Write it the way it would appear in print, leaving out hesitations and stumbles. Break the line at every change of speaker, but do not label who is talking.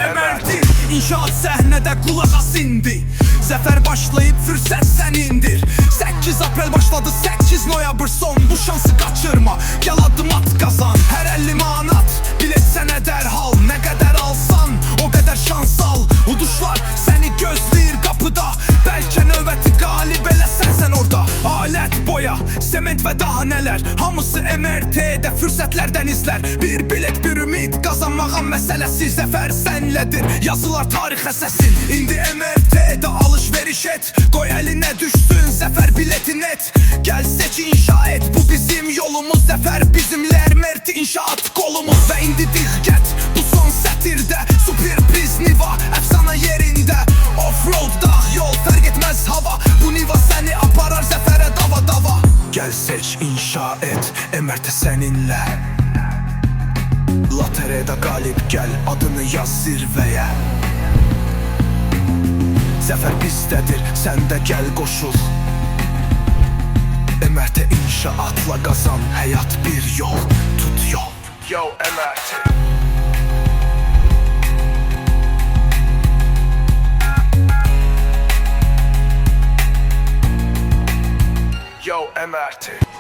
Emerdi İnşaat səhnədə qulağa sindi. Zəfər başlayıb fürsət sənindir. 8 aprel başladı 8 noyabr son. Bu şansı qaçırma, gəl adım at qazan. Hər 50 manat bilet sənə dərhal. Nə qədər alsan o qədər şans al. Uduşlar səni gözləyir qapıda. Bəlkə növbəti qalib elə sənsən orada. Alət, boya, sement və daha nələr. Hamısı MRT-də fürsətlərdən izlər. Bir bilet, bir ümid, qazanmağın məsələsi. Zəfər sənlədir, yazılar tarixə səsin. İndi MRT-də alış-veriş et. Qoy əlinə düşsün zəfər bileti net. Gəl seç, inşa et, bu bizim yolumuz. Zəfər bizimlə, MRT inşaat qolumuz. Və indi diqqət, bu son sətirdə. Super priz Niva, əfsana yerində. Offroad, dağ, yol, fərq etməz hava. Bu Niva səni aparar zəfərə dava-dava. Gəl seç, inşa et, MRT səninlə. Lotereyada qalib gəl, adını yaz zirvəyə. Zəfər bizdədir, sən də gəl qoşul. MRT inşaatla qazan, həyat bir yol, tut yol. Yo MRT. Yo MRT.